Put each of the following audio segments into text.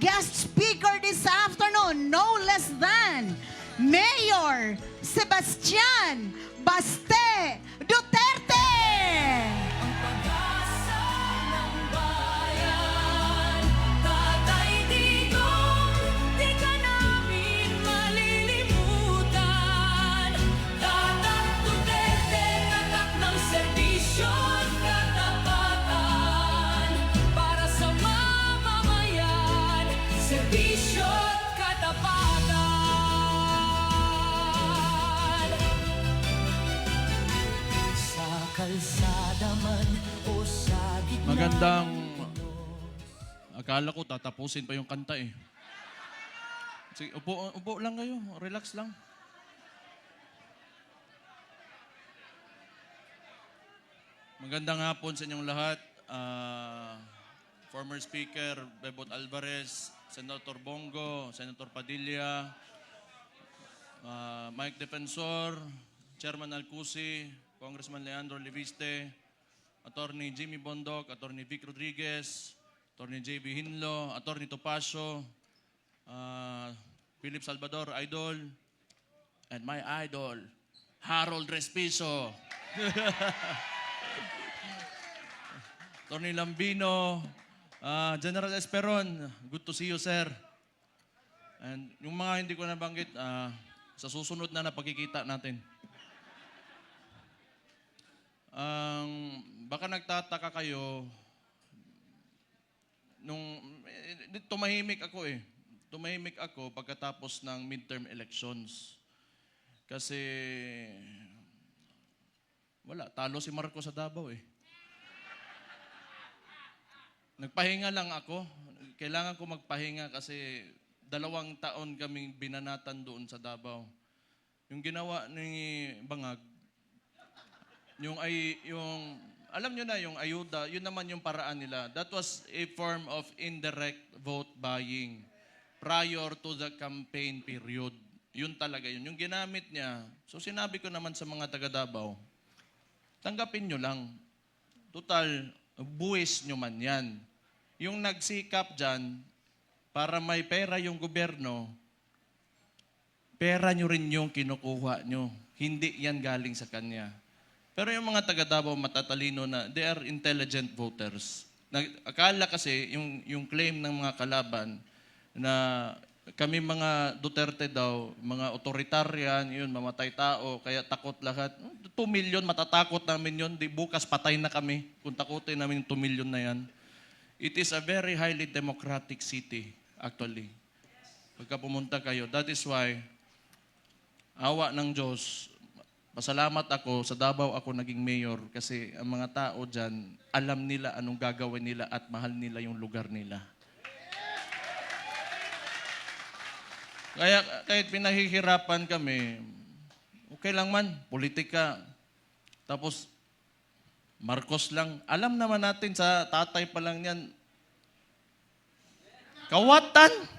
guest speaker this afternoon, no less than Mayor Sebastian Baste Duterte! Magandang... Akala ko tatapusin pa yung kanta eh. Sige, upo lang kayo. Relax lang. Magandang hapon sa inyong lahat. Former Speaker Bebot Alvarez, Senator Bongo, Senator Padilla, Mike Defensor, Chairman Alcusi, Congressman Leandro Leviste, Attorney Jimmy Bondoc, Attorney Vic Rodriguez, Attorney JB Hinlo, Attorney Topacio, Philip Salvador, Idol, and my idol, Harold Respiso. Attorney Lambino, General Esperon, good to see you, sir. And yung mga hindi ko nabanggit, sa susunod na pagkikita natin. Baka nagtataka kayo, tumahimik ako eh. Tumahimik ako pagkatapos ng midterm elections. Kasi, wala, talo si Marcos sa Davao eh. Nagpahinga lang ako. Kailangan ko magpahinga kasi 2 taon kaming binanatan doon sa Davao. Yung ginawa ni Bangag, alam nyo na, yung ayuda, yun naman yung paraan nila. That was a form of indirect vote buying prior to the campaign period. Yun talaga yun. Yung ginamit niya, so sinabi ko naman sa mga taga Davao, tanggapin nyo lang. Total, buwis nyo man yan. Yung nagsikap dyan, para may pera yung gobyerno, pera nyo rin yung kinukuha nyo. Hindi yan galing sa kanya. Pero yung mga taga Davao matatalino na, they are intelligent voters. Akala kasi, yung claim ng mga kalaban na kami mga Duterte daw, mga authoritarian, yun, mamatay tao, kaya takot lahat. 2 million, matatakot namin yun. Di bukas patay na kami kung takutin namin yung 2 million na yan. It is a very highly democratic city, actually. Pagka pumunta kayo, that is why, awa ng Diyos, pasalamat ako, sa Davao ako naging mayor kasi ang mga tao dyan, alam nila anong gagawin nila at mahal nila yung lugar nila. Kaya kahit pinahihirapan kami, okay lang man, politika. Tapos, Marcos lang. Alam naman natin sa tatay pa lang yan, kawatan!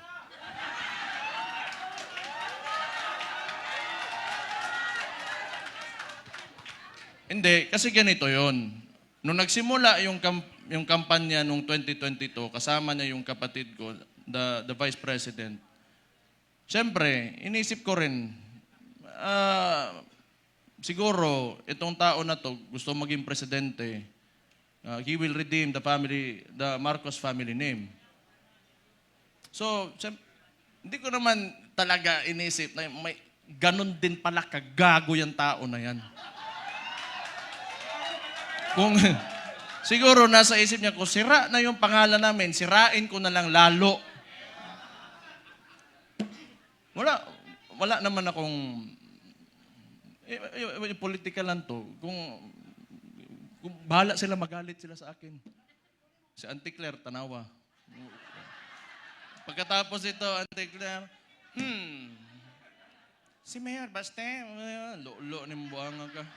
Hindi, kasi ganito yon. Nung nagsimula yung kampanya nung 2022, kasama niya yung kapatid ko, the Vice President. Siyempre, inisip ko rin, siguro, itong tao na to gusto maging presidente. He will redeem the Marcos family name. So, hindi ko naman talaga inisip na may ganun din pala kagago yung tao na yan. Kung siguro nasa isip niya, kung sira na yung pangalan namin, sirain ko na lang lalo. Wala naman akong political lang to. Kung bahala sila, magalit sila sa akin. Si Auntie Claire, tanawa. Pagkatapos ito, Auntie Claire, si Mayor Baste, lo ni mbuanga ka.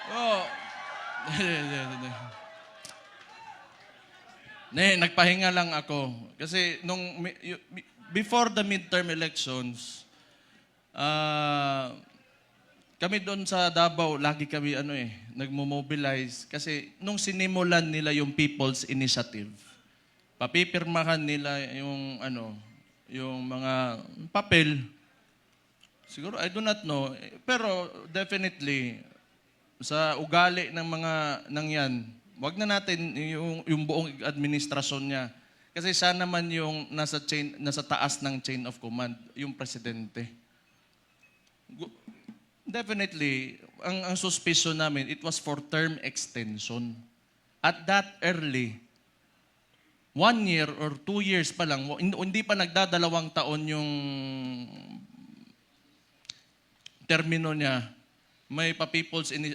Oh. Nagpahinga lang ako. Kasi before the midterm elections, kami doon sa Davao, lagi kami nagmo-mobilize kasi nung sinimulan nila yung People's Initiative, papipirmahan nila yung mga papel. Siguro I do not know, pero definitely sa ugali ng mga nangyan, wag na natin yung buong administrasyon niya. Kasi siya naman yung nasa taas ng chain of command, yung presidente. Definitely, ang suspicion namin, it was for term extension. At that early, 1 year or 2 years pa lang, hindi pa nagdadalawang taon yung termino niya, may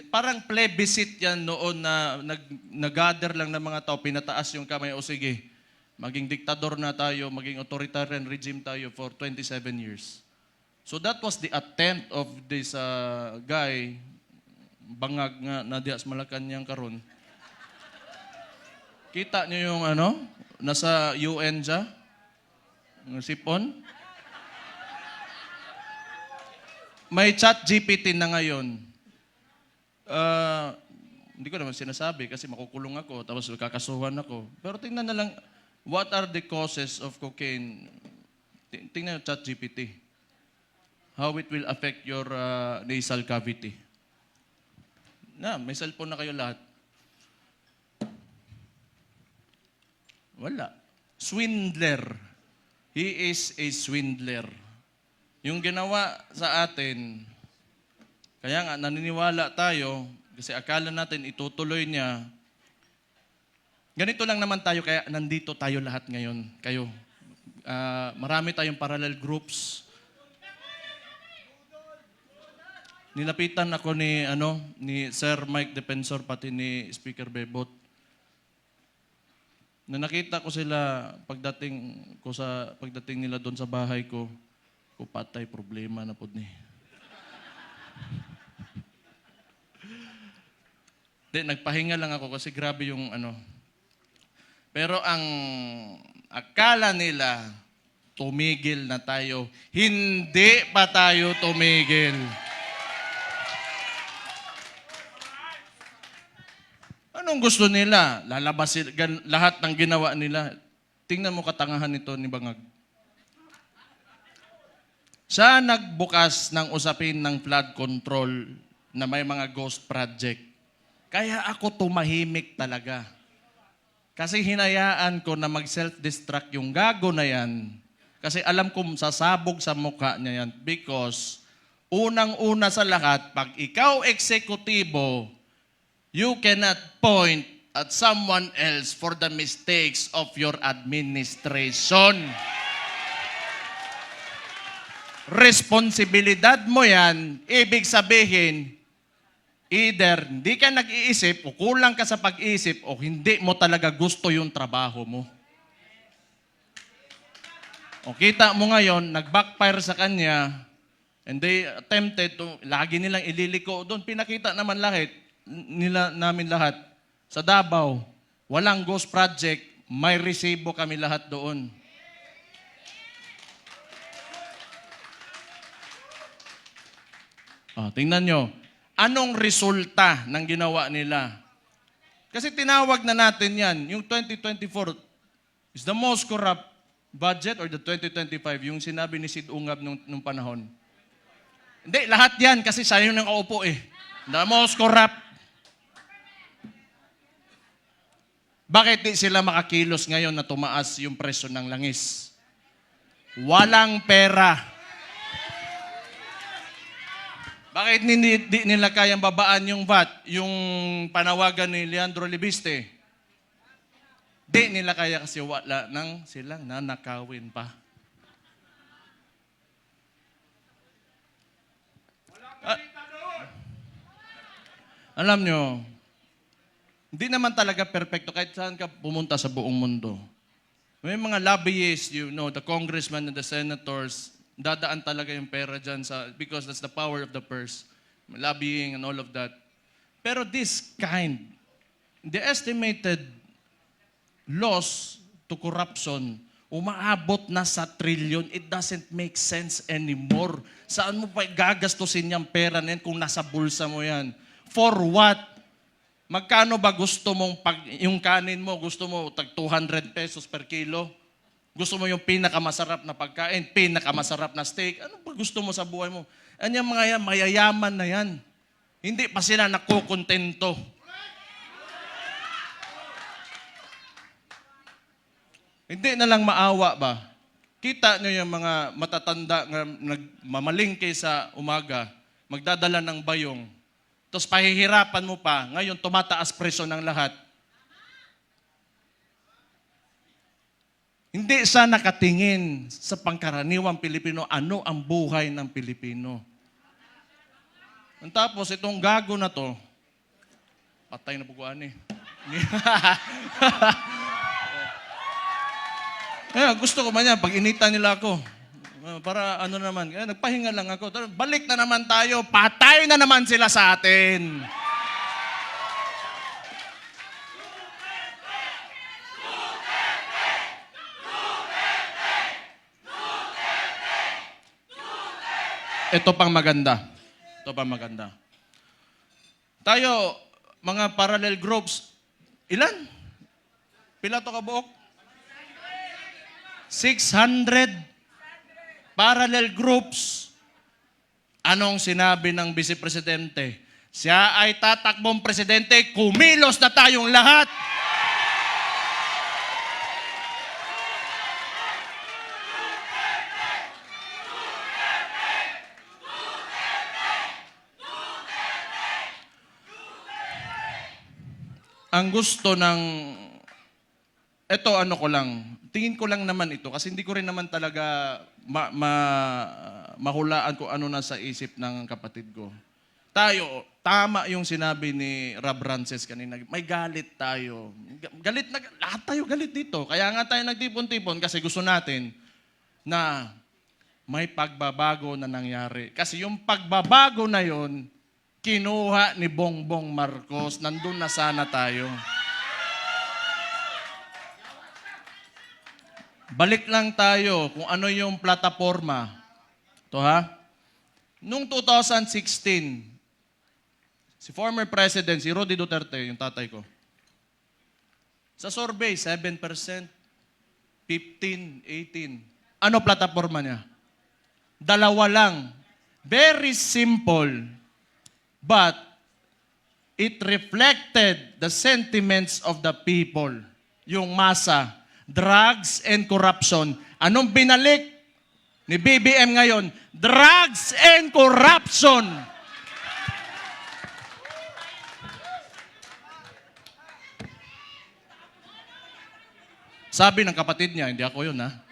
parang plebiscite yan noon na nag-gather lang ng mga tao, pinataas yung kamay, o sige, maging diktador na tayo, maging authoritarian regime tayo for 27 years. So that was the attempt of this guy, bangag nga na dias Malacanang karon. Kita niyo yung nasa UN siya, sipon. May ChatGPT na ngayon. Hindi ko naman sinasabi kasi makukulong ako, tapos kakasuhan ako. Pero tingnan na lang, what are the causes of cocaine? Tingnan yung ChatGPT. How it will affect your nasal cavity. May cellphone na kayo lahat. Wala. Swindler. He is a swindler. Yung ginawa sa atin, kaya nga naniniwala tayo, kasi akala natin itutuloy niya. Ganito lang naman tayo, kaya nandito tayo lahat ngayon. Kayo. Marami tayong parallel groups. Nilapitan ako ni Sir Mike Defensor, pati ni Speaker Bebot. Na nakita ko sila pagdating nila doon sa bahay ko, patay problema na po ni. Nagpahinga lang ako kasi grabe yung Pero ang akala nila, tumigil na tayo. Hindi pa tayo tumigil. Anong gusto nila? Lalabas lahat ng ginawa nila. Tingnan mo katangahan nito ni Bangag. Siya nagbukas ng usapin ng flood control na may mga ghost project. Kaya ako tumahimik talaga. Kasi hinayaan ko na mag-self-destruct yung gago na yan. Kasi alam ko sasabog sa mukha niya yan. Because unang-una sa lahat, pag ikaw eksekutibo, you cannot point at someone else for the mistakes of your administration. Responsibilidad mo yan, ibig sabihin, either hindi ka nag-iisip o kulang ka sa pag-iisip o hindi mo talaga gusto yung trabaho mo. O kita mo ngayon, nag-backfire sa kanya, and they attempted to, lagi nilang ililiko doon. Pinakita naman namin lahat. Sa Davao, walang ghost project, may resibo kami lahat doon. Tingnan nyo, anong resulta ng ginawa nila? Kasi tinawag na natin yan, yung 2024 is the most corrupt budget or the 2025, yung sinabi ni Sid Ungab nung panahon. Hindi, lahat yan kasi siya yung nakaupo eh. The most corrupt. Bakit di sila makakilos ngayon na tumaas yung presyo ng langis? Walang pera. Bakit di nila kayang babaan yung VAT, yung panawagan ni Leandro Libiste? Di nila kaya kasi wala nang silang nanakawin pa. Alam nyo, hindi naman talaga perfecto kahit saan ka pumunta sa buong mundo. May mga lobbyists, the congressmen and the senators, dadaan talaga yung pera dyan because that's the power of the purse. Lobbying and all of that. Pero the estimated loss to corruption umaabot na sa trilyon. It doesn't make sense anymore. Saan mo pa gagastusin yung pera na yan kung nasa bulsa mo yan? For what? Magkano ba gusto mong, yung kanin mo, gusto mo tag 200 pesos per kilo? Gusto mo yung pinakamasarap na pagkain, pinakamasarap na steak? Ano ba gusto mo sa buhay mo? Ano yung mga yan, mayayaman na yan. Hindi pa sila nakukontento. Hindi na lang maawa ba? Kita nyo yung mga matatanda na nagmamalingke sa umaga, magdadala ng bayong, tapos pahihirapan mo pa, ngayon tumataas presyo ng lahat. Hindi sa nakatingin sa pangkaraniwang Pilipino, ano ang buhay ng Pilipino. Ang tapos, itong gago na to, patay na buguan eh. Gusto ko man yan, pag inita nila ako, para ano naman, nagpahinga lang ako. Balik na naman tayo, patay na naman sila sa atin. Ito pang maganda. Ito pang maganda. Tayo, mga parallel groups, ilan? Pila to kabuok? 600 parallel groups. Anong sinabi ng Vice Presidente? Siya ay tatakbong presidente, kumilos na tayong lahat. Ang gusto ng, eto ano ko lang, tingin ko lang naman ito kasi hindi ko rin naman talaga mahulaan kung ano nasa isip ng kapatid ko. Tayo, tama yung sinabi ni Rob Rances kanina, may galit tayo. Galit na, lahat tayo galit dito. Kaya nga tayo nagtipon-tipon kasi gusto natin na may pagbabago na nangyari. Kasi yung pagbabago na yon, kinuha ni Bongbong Marcos, nandun na sana tayo. Balik lang tayo kung ano yung plataforma. Ito ha. Noong 2016, si former President, si Roddy Duterte, yung tatay ko, sa survey, 7%, 15, 18. Ano plataforma niya? Dalawa lang. Very simple. But it reflected the sentiments of the people. Yung masa, drugs and corruption. Anong binalik ni BBM ngayon? Drugs and corruption. Sabi ng kapatid niya, hindi ako yun ha.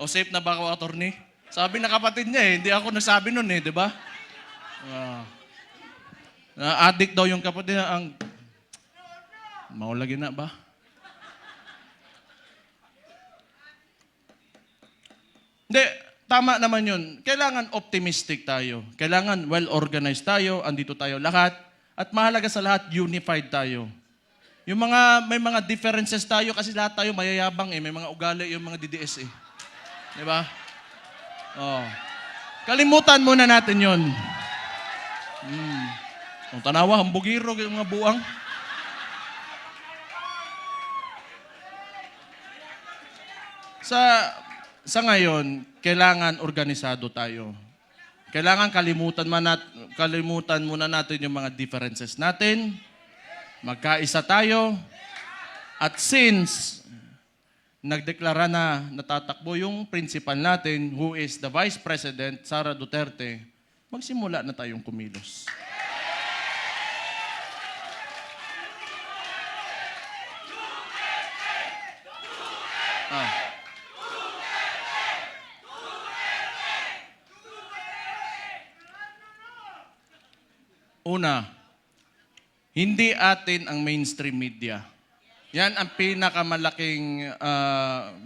O safe na ba ako, attorney? Sabi ng kapatid niya hindi ako nasabi nun di ba? Na-addict daw yung kapatid niya, ang maulagi na ba? Hindi, tama naman yun. Kailangan optimistic tayo. Kailangan well-organized tayo, andito tayo lahat. At mahalaga sa lahat, unified tayo. Yung may mga differences tayo kasi lahat tayo mayayabang may mga ugali yung mga DDS Di ba? Oh. Kalimutan muna natin yun. Kung tanawa, hambugiro, yung mga buang. Sa ngayon, kailangan organisado tayo. Kailangan kalimutan muna natin yung mga differences natin. Magkaisa tayo. At since nagdeklara na natatakbo yung principal natin, who is the Vice President, Sara Duterte, magsimula na tayong kumilos. Una, hindi atin ang mainstream media. Yan ang pinakamalaking,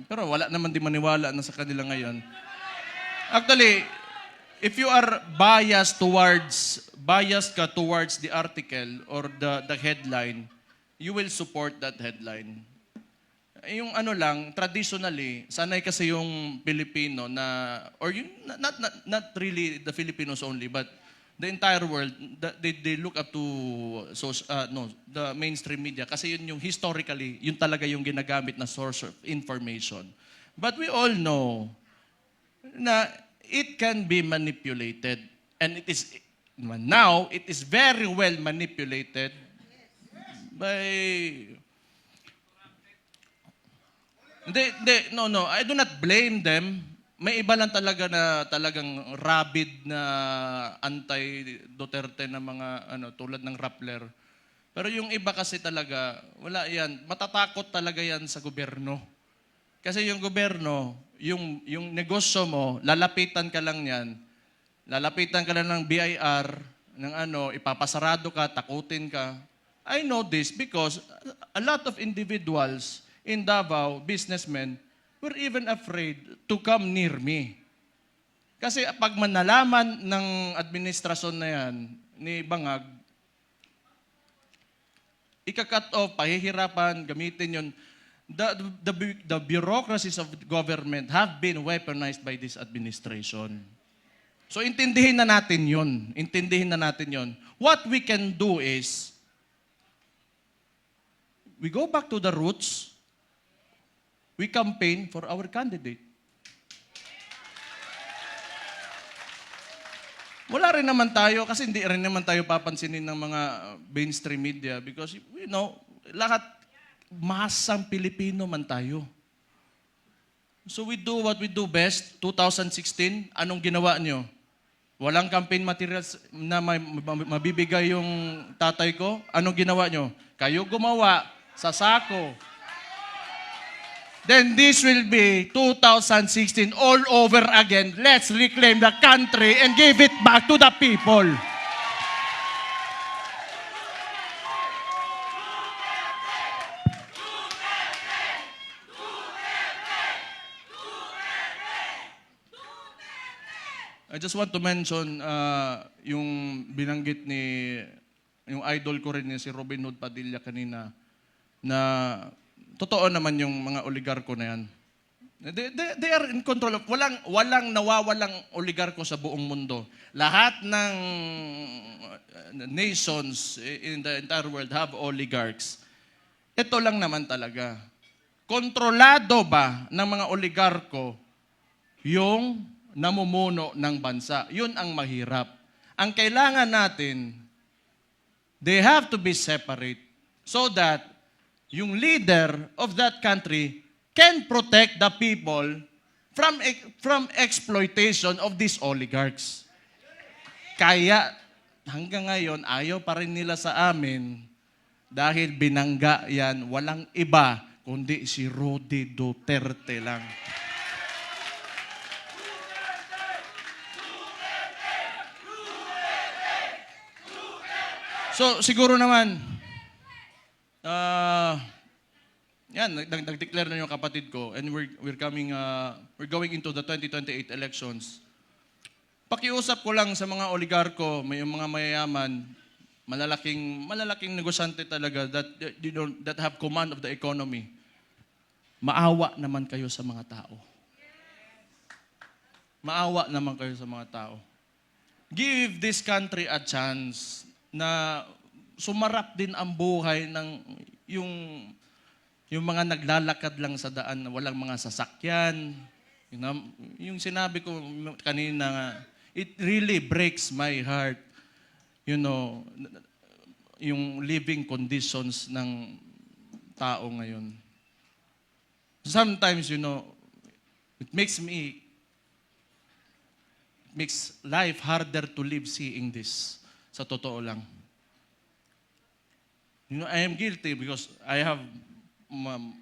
pero wala naman di maniwala na sa kanila ngayon. Actually, if you are biased ka towards the article or the headline, you will support that headline. Yung ano lang, traditionally, sanay kasi yung Pilipino na, or yung, not really the Filipinos only, but the entire world, they look up to the mainstream media kasi yun yung historically, yun talaga yung ginagamit na source of information. But we all know na it can be manipulated. And now, it is very well manipulated by... No, I do not blame them. May iba lang talaga na talagang rabid na anti-Duterte na mga tulad ng Rappler. Pero yung iba kasi talaga, wala yan. Matatakot talaga yan sa gobyerno. Kasi yung gobyerno, yung negosyo mo, lalapitan ka lang yan. Lalapitan ka lang ng BIR, ng ipapasarado ka, takutin ka. I know this because a lot of individuals in Davao, businessmen, were even afraid to come near me. Kasi pag manalaman ng administrasyon na yan, ni Bangag, ika-cut off, pahihirapan, gamitin yun. The bureaucracies of government have been weaponized by this administration. So intindihin na natin yun. Intindihin na natin yun. What we can do is, we go back to the roots. We campaign for our candidate. Wala rin naman tayo, kasi hindi rin naman tayo papansinin ng mga mainstream media because, lahat, masang Pilipino man tayo. So we do what we do best. 2016, anong ginawa nyo? Walang campaign materials na mabibigay yung tatay ko? Anong ginawa nyo? Kayo gumawa sa sako. Then this will be 2016 all over again. Let's reclaim the country and give it back to the people. I just want to mention yung binanggit yung idol ko rin si Robin Hood Padilla kanina na totoo naman yung mga oligarko na yan. They are in control of, walang nawawalang oligarko sa buong mundo. Lahat ng nations in the entire world have oligarchs. Ito lang naman talaga. Kontrolado ba ng mga oligarko yung namumuno ng bansa? Yun ang mahirap. Ang kailangan natin, they have to be separate so that yung leader of that country can protect the people from exploitation of these oligarchs. Kaya hanggang ngayon, ayaw pa rin nila sa amin dahil binangga yan, walang iba kundi si Rudy Duterte lang. So siguro naman, yan, nag-declare na yung kapatid ko and we're going into the 2028 elections. Pakiusap ko lang sa mga oligarko, may mga mayayaman, malalaking negosyante talaga that have command of the economy. Maawa naman kayo sa mga tao. Maawa naman kayo sa mga tao. Give this country a chance na sumarap din ang buhay ng yung mga naglalakad lang sa daan na walang mga sasakyan. Yung sinabi ko kanina, it really breaks my heart. Yung living conditions ng tao ngayon. Sometimes, it makes life harder to live seeing this. Sa totoo lang. I am guilty because I have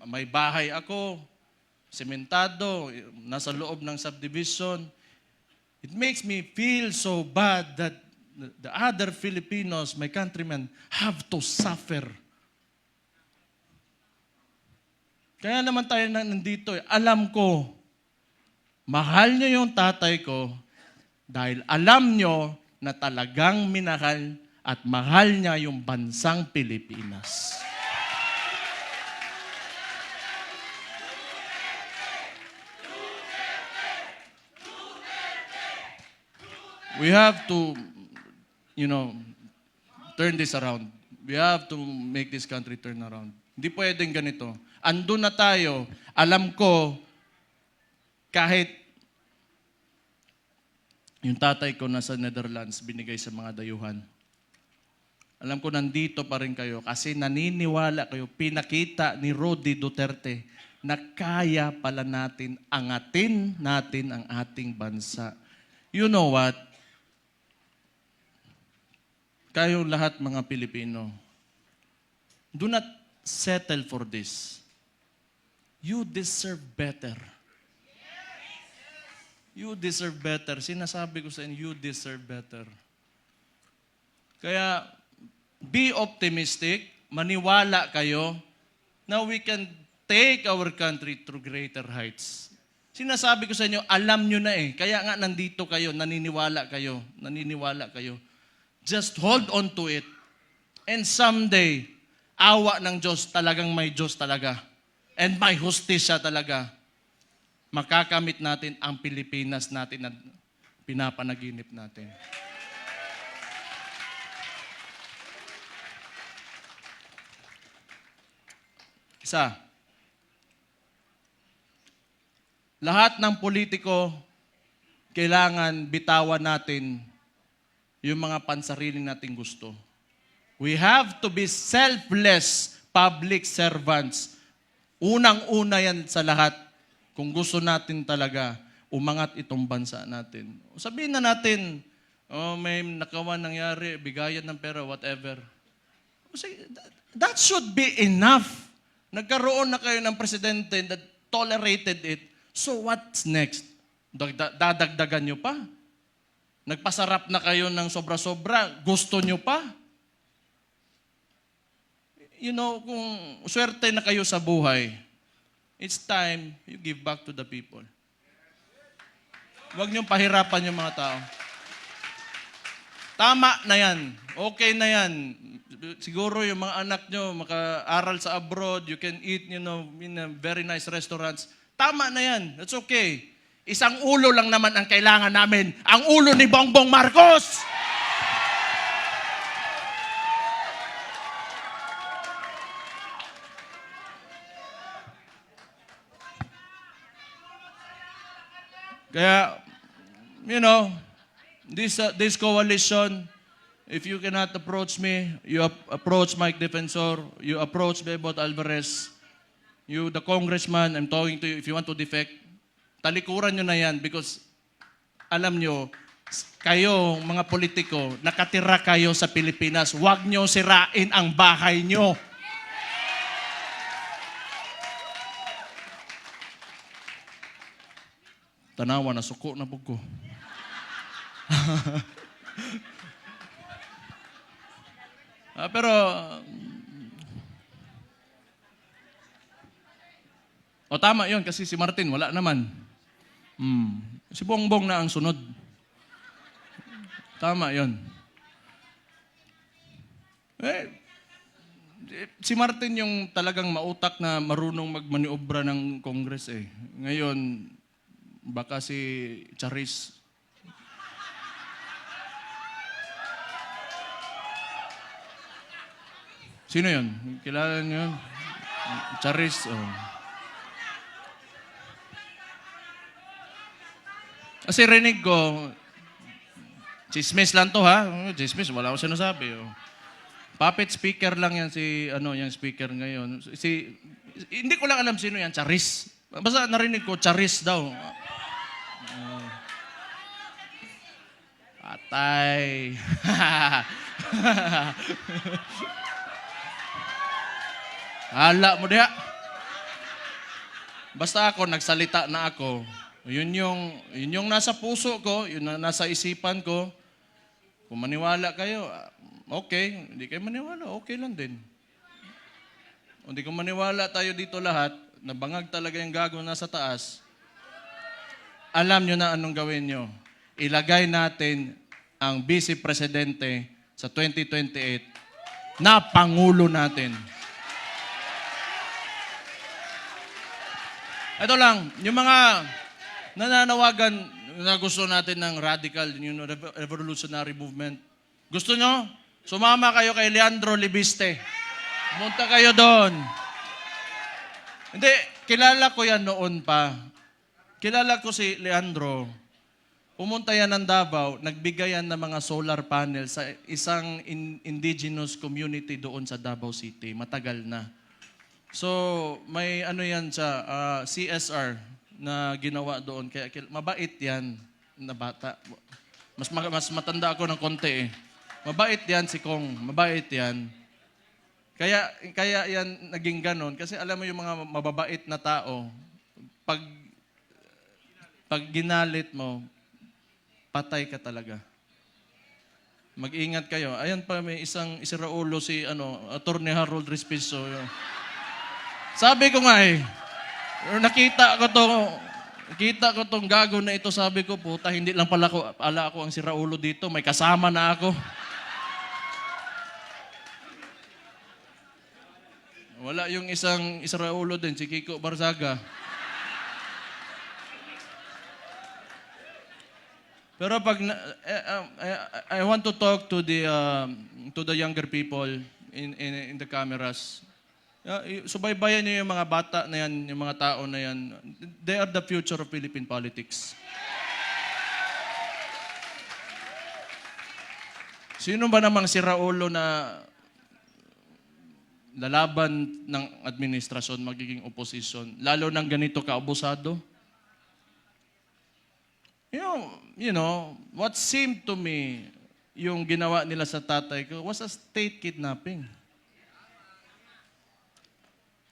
may bahay ako, sementado, nasa loob ng subdivision. It makes me feel so bad that the other Filipinos, my countrymen, have to suffer. Kaya naman tayo nandito. Alam ko, mahal nyo yung tatay ko dahil alam nyo na talagang minahal at mahal niya yung bansang Pilipinas. we have to, you know, turn this around. We have to make this country turn around. Hindi pwedeng ganito. Andun na tayo. Alam ko, kahit yung tatay ko nasa Netherlands, binigay sa mga dayuhan. Alam ko nandito pa rin kayo kasi naniniwala kayo, pinakita ni Rodi Duterte na kaya pala natin angatin natin ang ating bansa. You know what? Kayong lahat mga Pilipino, do not settle for this. You deserve better. You deserve better. Sinasabi ko sa inyo, you deserve better. Kaya, be optimistic, maniwala kayo na we can take our country to greater heights. Sinasabi ko sa inyo, alam nyo na eh. Kaya nga nandito kayo, naniniwala kayo. Just hold on to it. And someday, awa ng Diyos, talagang may Diyos talaga. And may hustisya talaga. Makakamit natin ang Pilipinas natin na pinapanaginip natin. Isa, lahat ng politiko, kailangan bitawan natin yung mga pansarili nating gusto. We have to be selfless public servants. Unang-una yan sa lahat kung gusto natin talaga umangat itong bansa natin. Sabihin na natin, may nakawan nangyari, bigayan ng pera, whatever. That should be enough. Nagkaroon na kayo ng presidente that tolerated it. So what's next? Dadagdagan nyo pa? Nagpasarap na kayo ng sobra-sobra, gusto nyo pa? You know, kung swerte na kayo sa buhay, it's time you give back to the people. Huwag niyong pahirapan yung mga tao. Tama na yan. Okay na yan. Siguro yung mga anak nyo maka-aral sa abroad, you can eat, you know, in a very nice restaurants. Tama na yan. That's okay. Isang ulo lang naman ang kailangan namin. Ang ulo ni Bongbong Marcos! Kaya, you know, this coalition, if you cannot approach me, you approach Mike Defensor, you approach Bebot Alvarez, you, the congressman, I'm talking to you, if you want to defect, talikuran nyo na yan because alam nyo, kayo, mga politiko, nakatira kayo sa Pilipinas, huwag nyo sirain ang bahay nyo. Tanawa, nasuko na po ko. Pero, tama yun kasi si Martin, wala naman. Si Bongbong na ang sunod. Tama yun. Si Martin yung talagang mautak na marunong magmaniobra ng Congress eh. Ngayon, baka si Charis. Sino yun? Kilala niyo yun? Charis. Kasi rinig ko, chismis lang to ha. Chismis, wala ko sinasabi. Puppet speaker lang yan yung speaker ngayon. Hindi ko lang alam sino yan, Charis. Basta narinig ko, Charis daw. Patay. Hala mo diha. Basta ako, nagsalita na ako. Yun yung nasa puso ko, yun na nasa isipan ko. Kung maniwala kayo, okay. Hindi kayo maniwala, okay lang din. Kung hindi ko maniwala tayo dito lahat, nabangag talaga yung gagawin nasa taas, alam nyo na anong gawin nyo. Ilagay natin ang Vice Presidente sa 2028 na Pangulo natin. Ito lang, yung mga nananawagan, na gusto natin ng radical, revolutionary movement. Gusto nyo? Sumama kayo kay Leandro Libiste. Pumunta kayo doon. Hindi, kilala ko yan noon pa. Kilala ko si Leandro. Pumunta yan ng Davao, nagbigay yan ng mga solar panel sa isang indigenous community doon sa Davao City. Matagal na. So, may ano yan sa CSR na ginawa doon. Kaya mabait yan na bata. Mas matanda ako ng konti eh. Mabait yan si Kong. Mabait yan. Kaya yan naging ganon. Kasi alam mo yung mga mababait na tao, pag ginalit mo, patay ka talaga. Mag-ingat kayo. Ayan pa, may isang Raulo si Attorney Harold Respiso. Sabi ko nga nakita ko tong gago na ito, sabi ko, puta, hindi lang pala ako ang si Raulo dito, may kasama na ako. Wala yung isang Raulo din, si Kiko Barzaga. Pero pag I want to talk to the younger people in the cameras. Subaybayan niyo yung mga bata na yan, yung mga tao na yan. They are the future of Philippine politics. Sino ba namang si Raulo na lalaban ng administrasyon, magiging opposition, lalo ng ganito kaabusado? You know, what seemed to me, yung ginawa nila sa tatay ko, was a state kidnapping.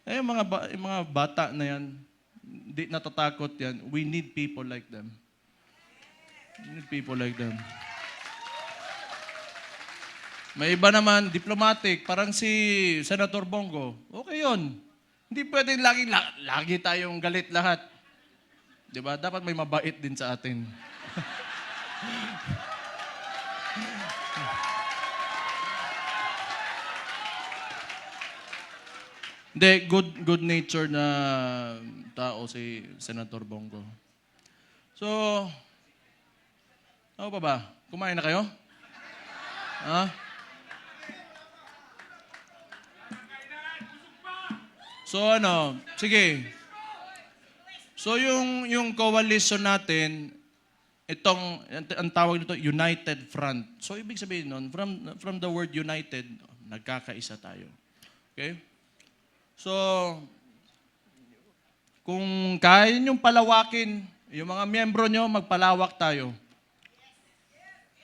Yung mga bata na yan, di natatakot yan. We need people like them. We need people like them. May iba naman, diplomatic, parang si Senator Bongo. Okay yun. Hindi pwedeng lagi tayong galit lahat. Diba? Dapat may mabait din sa atin. Hindi, good nature na tao si Senator Bongo. So, ano pa ba? Kumain na kayo? Ha? So sige. So yung coalition natin, ang tawag nito, United Front. So ibig sabihin nun, from the word united, nagkakaisa tayo. Okay? So, kung kaya niyong palawakin, yung mga miyembro nyo, magpalawak tayo.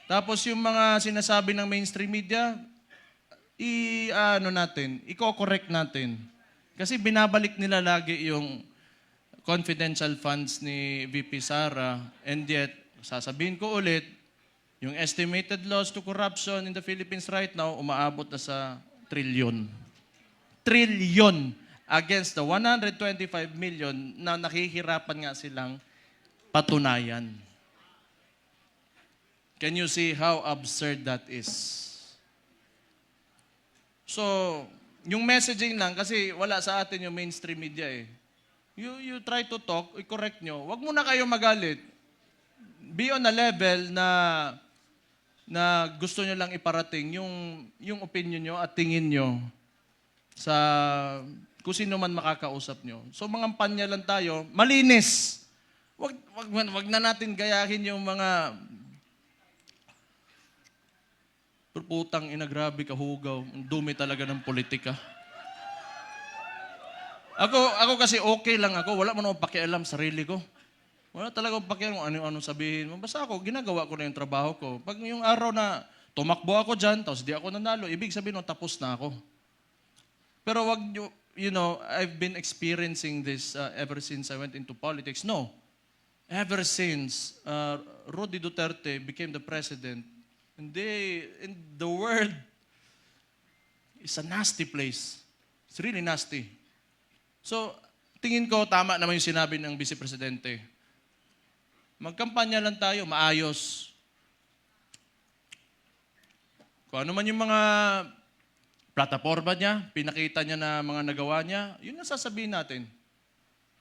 Tapos yung mga sinasabi ng mainstream media, i-correct natin. Kasi binabalik nila lagi yung confidential funds ni VP Sara, and yet, sasabihin ko ulit, yung estimated loss to corruption in the Philippines right now, umaabot na sa trilyon. Trilyon against the 125 million na nakihirapan nga silang patunayan. Can you see how absurd that is? So, yung messaging lang, kasi wala sa atin yung mainstream media eh. You try to talk, i-correct nyo. Huwag muna kayo magalit. Be on a level na gusto nyo lang iparating yung opinion nyo at tingin nyo sa kung sino man makakausap nyo. So, mga panya lang tayo, malinis. Wag na natin gayahin yung mga putang ina, grabe kahugaw. Ang dumi talaga ng politika. Ako kasi okay lang ako. Wala mo naman pakialam sarili ko. Wala talaga pakialam kung ano sabihin mo. Basta ako, ginagawa ko na yung trabaho ko. Pag yung araw na tumakbo ako dyan, tapos di ako nanalo, ibig sabihin, tapos na ako. Pero wag nyo, I've been experiencing this ever since I went into politics. No. Ever since Rody Duterte became the president, and the world is a nasty place. It's really nasty. So, tingin ko, tama naman yung sinabi ng Vice Presidente. Magkampanya lang tayo, maayos. Kung ano man yung mga plataforma niya, pinakita niya na mga nagawa niya, yun ang sasabihin natin.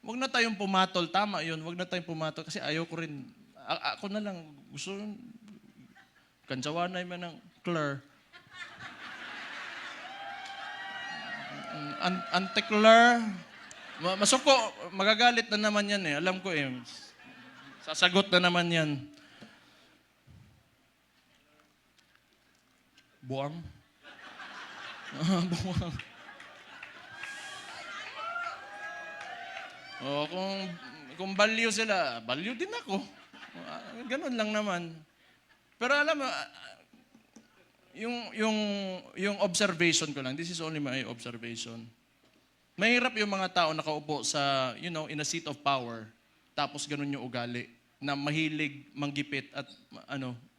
Huwag na tayong pumatol. Tama yun, huwag na tayong pumatol. Kasi ayaw ko rin, Ako na lang, gusto kansawanay man ng Claire. Ante Claire. Masuko, magagalit na naman yan eh. Alam ko eh. Sasagot na naman yan. Buwang. Buwang. O, kung baliw sila, baliw din ako. Ganun lang naman. Pero alam mo, yung observation ko lang, this is only my observation. Mahirap yung mga tao nakaupo sa, in a seat of power, tapos ganun yung ugali, na mahilig manggipit at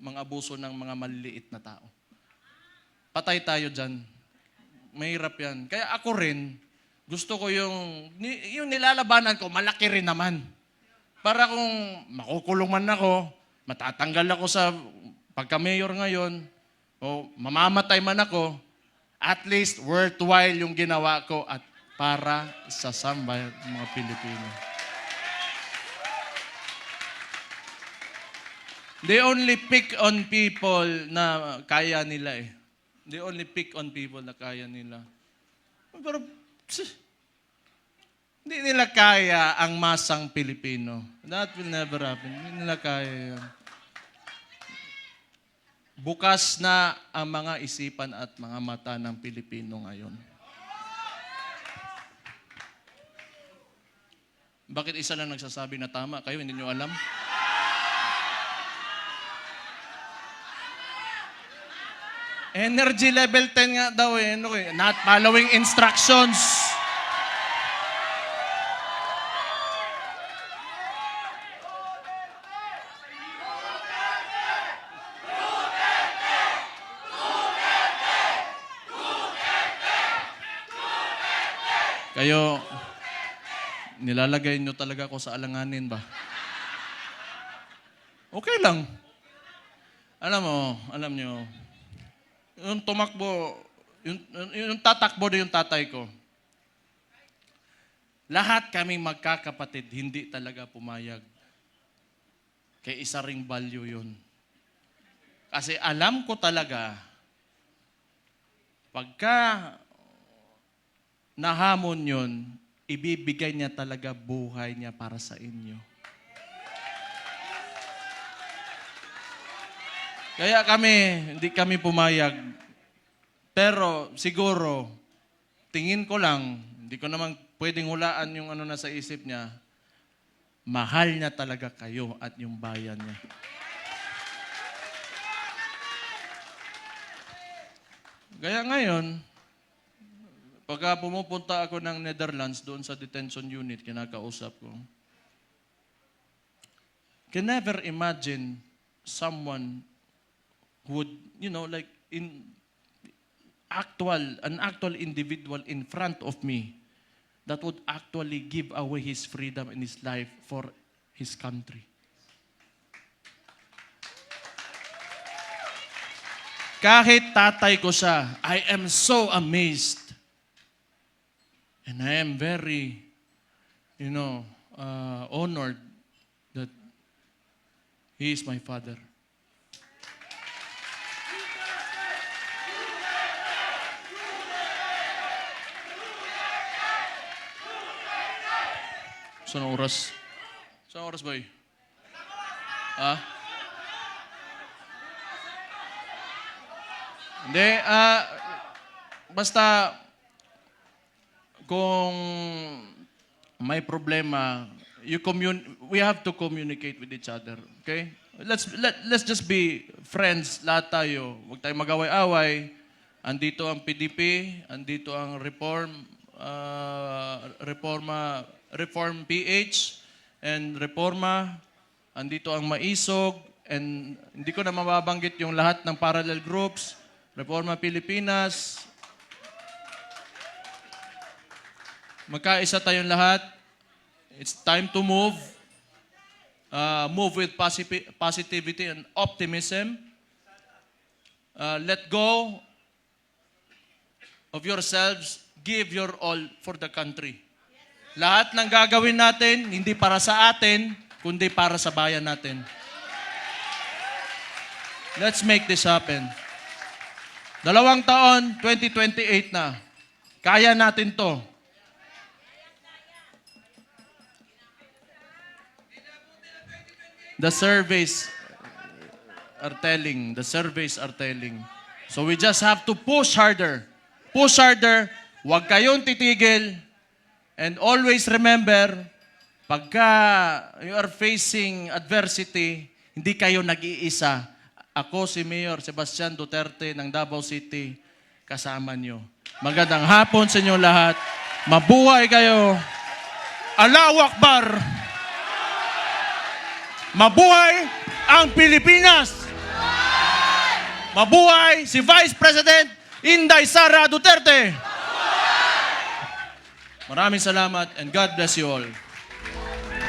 mga abuso ng mga maliliit na tao. Patay tayo dyan. Mahirap yan. Kaya ako rin, gusto ko yung nilalabanan ko, malaki rin naman. Para kung makukulong man ako, matatanggal ako sa pagka-mayor ngayon, o mamamatay man ako, at least worthwhile yung ginawa ko at para sa sambayan ng mga Pilipino. They only pick on people na kaya nila eh. They only pick on people na kaya nila. Pero, hindi nila kaya ang masang Pilipino. That will never happen. Hindi nila kaya yan. Bukas na ang mga isipan at mga mata ng Pilipino ngayon. Bakit isa lang nagsasabi na tama? Kayo, hindi nyo alam? Energy level 10 nga daw eh. Not following instructions. Kayo, nilalagay nyo talaga ako sa alanganin ba? Okay lang. Alam nyo, yung tumakbo, yung tatakbo na yung tatay ko, lahat kami magkakapatid, hindi talaga pumayag. Kaya isa ring value yun. Kasi alam ko talaga, pagka nahamon yun, ibibigay niya talaga buhay niya para sa inyo. Kaya hindi kami pumayag. Pero siguro, tingin ko lang, hindi ko naman pwedeng hulaan yung nasa isip niya, mahal niya talaga kayo at yung bayan niya. Kaya ngayon, pagka pumupunta ako ng Netherlands doon sa detention unit, kinakausap ko, can never imagine someone who would, like an actual individual in front of me that would actually give away his freedom and his life for his country. Kahit tatay ko siya, I am so amazed. And I am very, honored that he is my father. Saan oras? Saan oras, boy? Hindi, basta kung may problema, we have to communicate with each other, okay? Let's just be friends, lahat tayo. Huwag tayong mag-away-away. Andito ang PDP, andito ang Reform PH, and Reforma, andito ang Maisog, and hindi ko na mababanggit yung lahat ng parallel groups, Reforma Pilipinas. Magkaisa tayong lahat. It's time to move. Move with positivity and optimism. Let go of yourselves. Give your all for the country. Lahat ng gagawin natin, hindi para sa atin, kundi para sa bayan natin. Let's make this happen. 2 taon, 2028 na. Kaya natin to. The surveys are telling. The surveys are telling. So we just have to push harder. Push harder. Huwag kayong titigil. And always remember, pagka you are facing adversity, hindi kayo nag-iisa. Ako si Mayor Sebastian Duterte ng Davao City, kasama nyo. Magandang hapon sa inyo lahat. Mabuhay kayo. Allahu Akbar. Mabuhay ang Pilipinas. Mabuhay si Vice President Inday Sara Duterte. Maraming salamat and God bless you all.